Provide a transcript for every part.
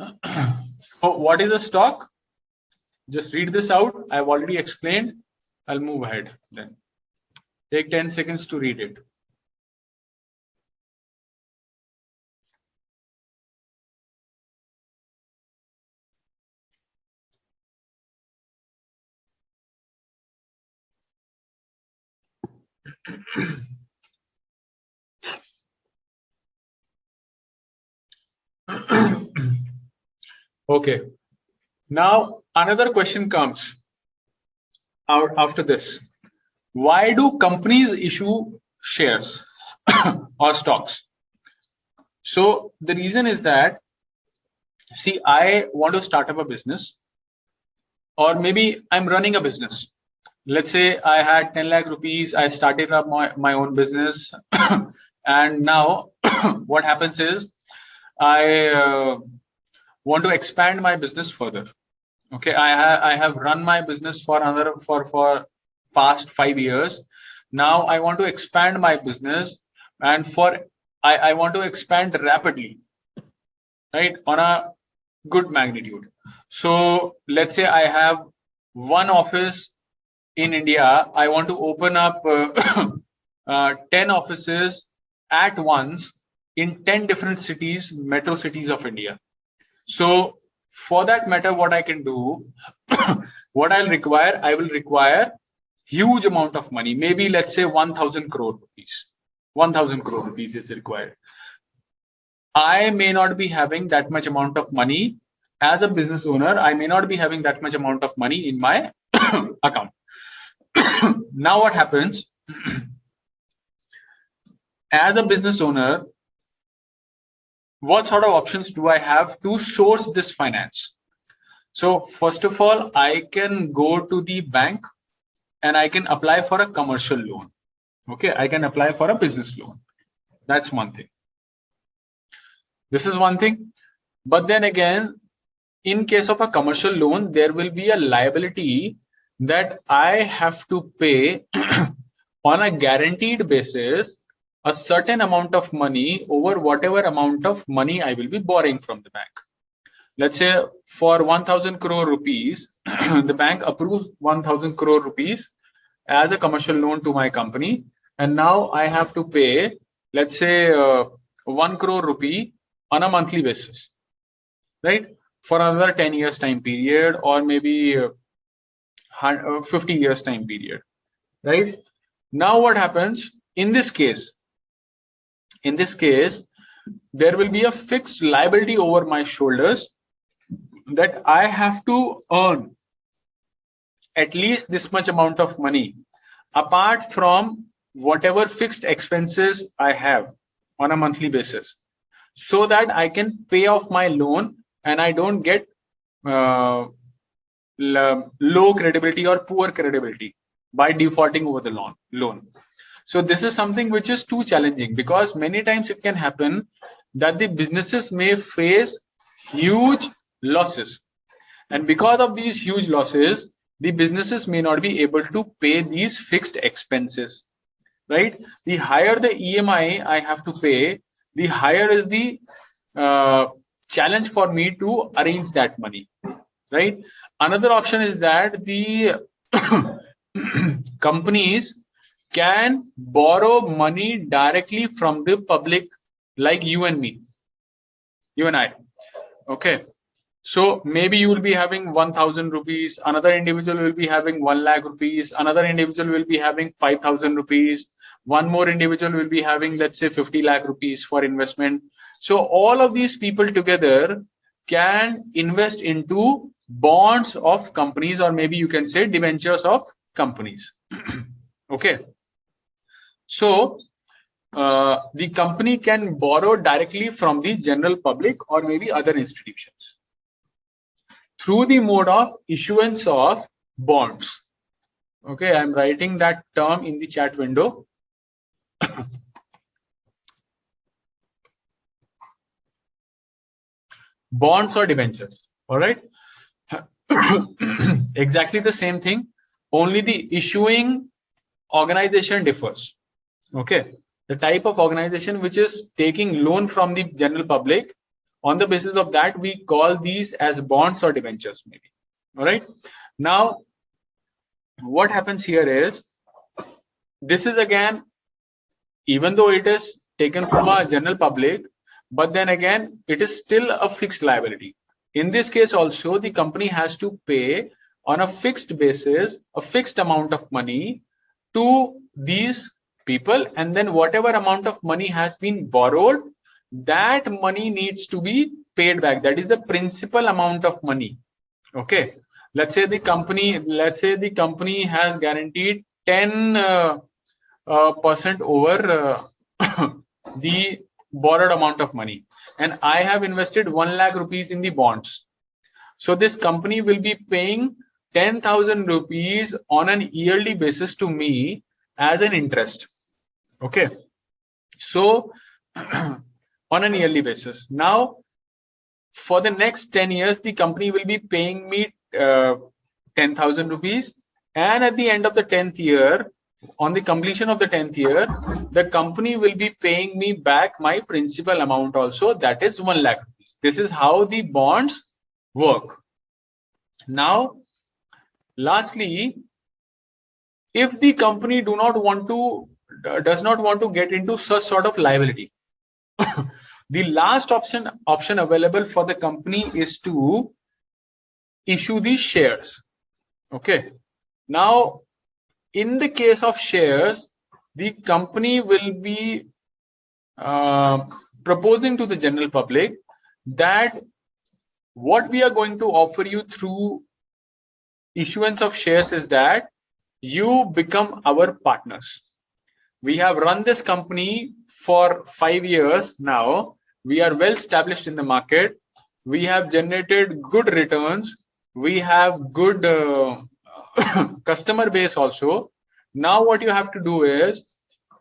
So what is a stock? Just read this out. I've already explained. I'll move ahead then. Take 10 seconds to read it. Okay. Now another question comes out after this. Why do companies issue shares or stocks? So the reason is that, see, I want to start up a business, or maybe I'm running a business. Let's say I had 10 lakh rupees. I started up my own business. And now what happens is I want to expand my business further. Okay, I have run my business for past 5 years. Now I want to expand my business, and I want to expand rapidly, right, on a good magnitude. So let's say I have one office in India. I want to open up 10 offices at once in 10 different cities, metro cities of India. So for that matter, what I can do, what I will require huge amount of money. Maybe let's say 1,000 crore rupees. 1,000 crore rupees is required. I may not be having that much amount of money as a business owner. I may not be having that much amount of money in my account. Now what happens? As a business owner, what sort of options do I have to source this finance? So first of all, I can go to the bank and I can apply for a commercial loan. Okay, I can apply for a business loan. That's one thing. This is one thing. But then again, in case of a commercial loan, there will be a liability that I have to pay on a guaranteed basis a certain amount of money over whatever amount of money I will be borrowing from the bank. Let's say for 1,000 crore rupees, the bank approves 1,000 crore rupees as a commercial loan to my company. And now I have to pay, let's say 1 crore rupee on a monthly basis, right? For another 10 years time period, or maybe 50 years time period, right? Now what happens in this case? In this case, there will be a fixed liability over my shoulders that I have to earn at least this much amount of money apart from whatever fixed expenses I have on a monthly basis, so that I can pay off my loan and I don't get low credibility or poor credibility by defaulting over the loan. So this is something which is too challenging, because many times it can happen that the businesses may face huge losses. And because of these huge losses, the businesses may not be able to pay these fixed expenses, right? The higher the EMI I have to pay, the higher is the challenge for me to arrange that money, right? Another option is that the companies can borrow money directly from the public, like you and me, you and I. Okay, so maybe you will be having 1,000 rupees, another individual will be having 1 lakh rupees, another individual will be having 5,000 rupees, one more individual will be having, let's say, 50 lakh rupees for investment. So all of these people together can invest into bonds of companies, or maybe you can say debentures of companies. Okay. So the company can borrow directly from the general public or maybe other institutions through the mode of issuance of bonds. Okay, I'm writing that term in the chat window. Bonds or debentures. All right. Exactly the same thing, only the issuing organization differs. Okay, the type of organization which is taking loan from the general public On the basis of that, we call these as bonds or debentures, maybe. All right. Now, what happens here is, this is again, even though it is taken from a general public, but then again, it is still a fixed liability. In this case also, the company has to pay on a fixed basis, a fixed amount of money to these people, and then whatever amount of money has been borrowed, that money needs to be paid back. That is the principal amount of money. Okay. Let's say the company has guaranteed 10% over the borrowed amount of money, and I have invested 1 lakh rupees in the bonds. So this company will be paying 10,000 rupees on an yearly basis to me as an interest. Okay. So on an yearly basis. Now, for the next 10 years, the company will be paying me 10,000 rupees. And at the end of the 10th year, on the completion of the 10th year, the company will be paying me back my principal amount also, that is 1 lakh rupees. This is how the bonds work. Now, lastly, if the company does not want to get into such sort of liability, the last option available for the company is to issue these shares. Okay. Now, in the case of shares, the company will be proposing to the general public that what we are going to offer you through issuance of shares is that you become our partners. We have run this company for 5 years now. We are well established in the market. We have generated good returns. We have good customer base also. Now what you have to do is,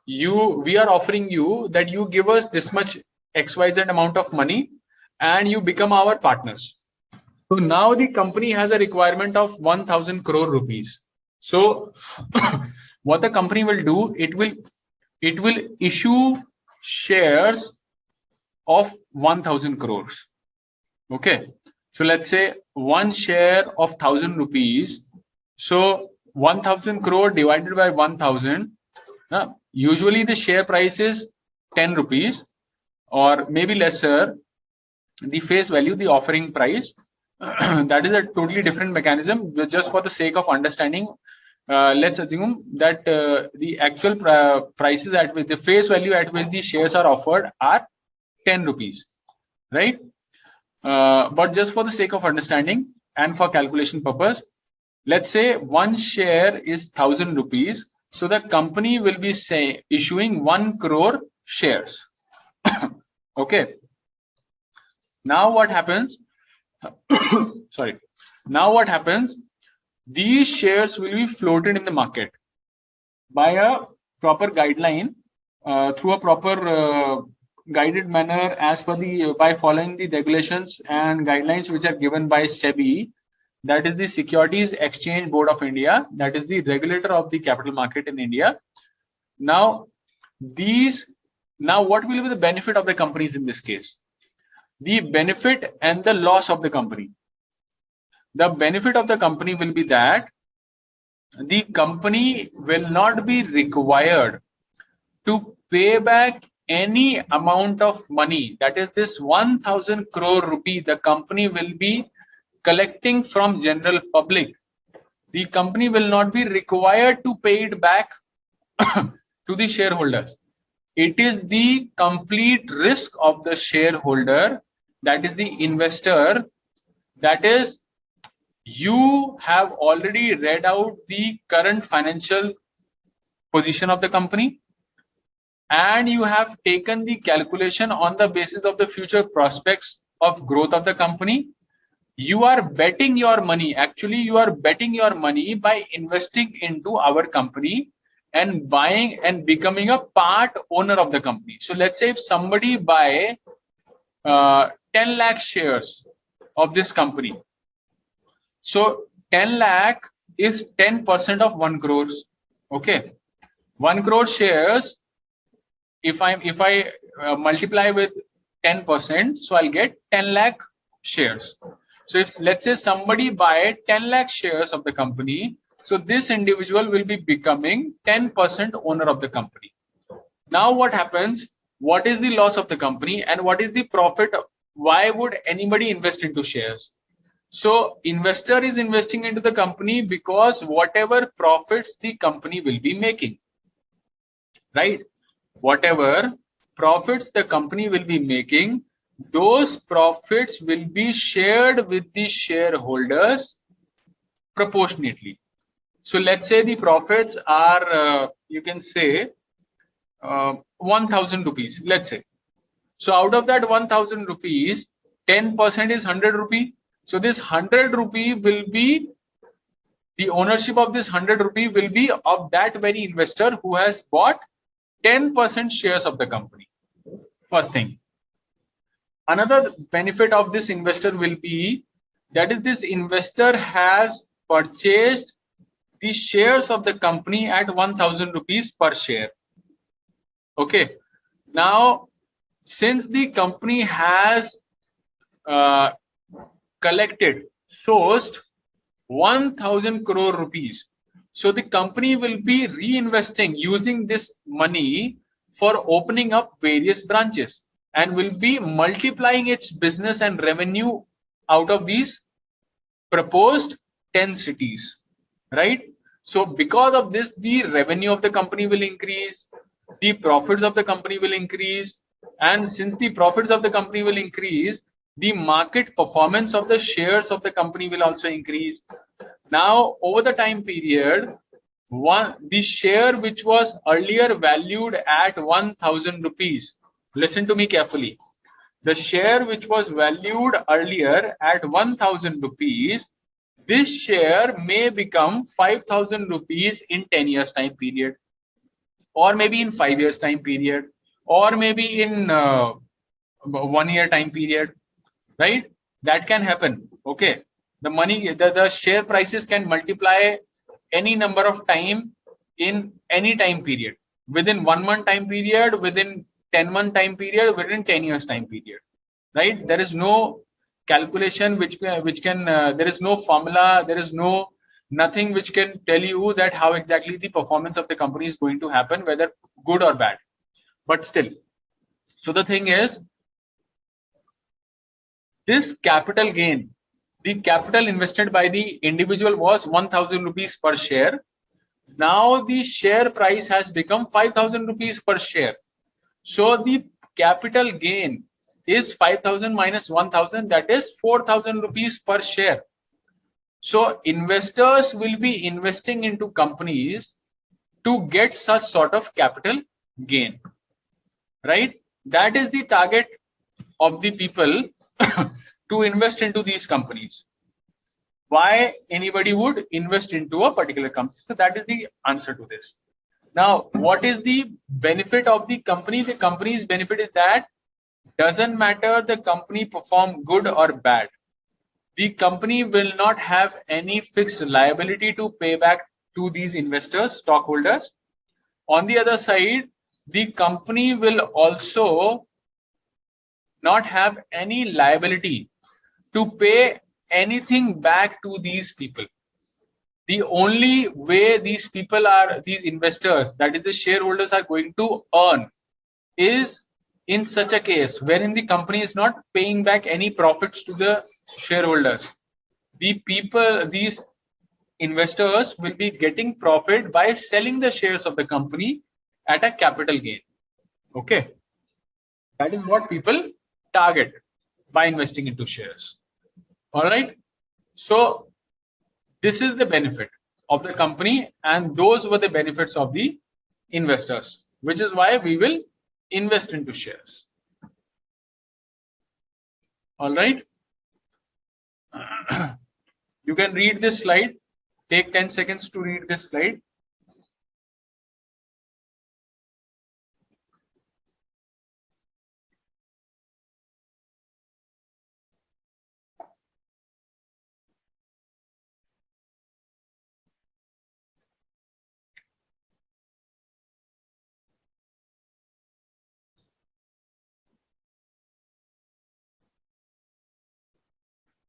we are offering you that you give us this much XYZ amount of money and you become our partners. So now the company has a requirement of 1,000 crore rupees. So what the company will do, it will issue shares of 1,000 crores. Okay. So let's say one share of 1,000 rupees. So 1,000 crore divided by 1,000. Usually the share price is 10 rupees or maybe lesser. The face value, the offering price, that is a totally different mechanism. Just for the sake of understanding, let's assume that the actual prices at which the face value at which the shares are offered are 10 rupees, right? But just for the sake of understanding and for calculation purpose, let's say one share is 1,000 rupees. So the company will be issuing 1 crore shares. Okay. Now what happens? Sorry. Now what happens? These shares will be floated in the market by a proper guideline, through a proper guided manner as per by following the regulations and guidelines which are given by SEBI, that is the Securities Exchange Board of India, that is the regulator of the capital market in India. Now what will be the benefit of the companies in this case? The benefit and the loss of the company. The benefit of the company will be that the company will not be required to pay back any amount of money. That is this 1,000 crore rupee the company will be collecting from general public. The company will not be required to pay it back to the shareholders. It is the complete risk of the shareholder, that is the investor. That is, you have already read out the current financial position of the company and you have taken the calculation on the basis of the future prospects of growth of the company. You are betting your money. Actually, you are betting your money by investing into our company and buying and becoming a part owner of the company. So let's say if somebody buy 10 lakh shares of this company. So 10 lakh is 10% of 1 crores. Okay. 1 crore shares, if I multiply with 10%, so I'll get 10 lakh shares. So if let's say somebody buy 10 lakh shares of the company, so this individual will be becoming 10% owner of the company. Now what happens? What is the loss of the company and what is the profit? Why would anybody invest into shares? So investor is investing into the company because whatever profits the company will be making, right? Whatever profits the company will be making, those profits will be shared with the shareholders proportionately. So let's say the profits are, you can say 1,000 rupees, let's say. So out of that 1,000 rupees, 10% is 100 rupee. So this 100 rupee will be, the ownership of this 100 rupee will be of that very investor who has bought 10% shares of the company. First thing. Another benefit of this investor will be, that is, this investor has purchased the shares of the company at 1,000 rupees per share. Okay. Now, since the company has sourced 1,000 crore rupees, so the company will be reinvesting using this money for opening up various branches and will be multiplying its business and revenue out of these proposed 10 cities, right? So because of this, the revenue of the company will increase, the profits of the company will increase, and since the profits of the company will increase, the market performance of the shares of the company will also increase. Now, over the time period, the share which was earlier valued at 1,000 rupees, listen to me carefully. The share which was valued earlier at 1,000 rupees, this share may become 5,000 rupees in 10 years time period, or maybe in 5 years time period, or maybe in 1 year time period, right? That can happen. Okay. The money, the share prices can multiply any number of time in any time period, within 1 month time period, within 10-month time period, within 10 years time period, right? There is no calculation which can there is no formula, there is nothing which can tell you that how exactly the performance of the company is going to happen, whether good or bad, but still. So the thing is, this capital gain, the capital invested by the individual was 1,000 rupees per share. Now the share price has become 5,000 rupees per share. So the capital gain is 5,000 minus 1,000, that is 4,000 rupees per share. So investors will be investing into companies to get such sort of capital gain, right? That is the target of the people to invest into these companies. Why anybody would invest into a particular company? So that is the answer to this. Now, what is the benefit of the company? The company's benefit is that doesn't matter the company perform good or bad, the company will not have any fixed liability to pay back to these investors, stockholders. On the other side, the company will also not have any liability to pay anything back to these people. The only way these people are, these investors, that is the shareholders, are going to earn is in such a case wherein the company is not paying back any profits to the shareholders. The people, these investors will be getting profit by selling the shares of the company at a capital gain. Okay. That is what people target by investing into shares. All right. So this is the benefit of the company, and those were the benefits of the investors, which is why we will invest into shares. All right. You can read this slide. Take 10 seconds to read this slide.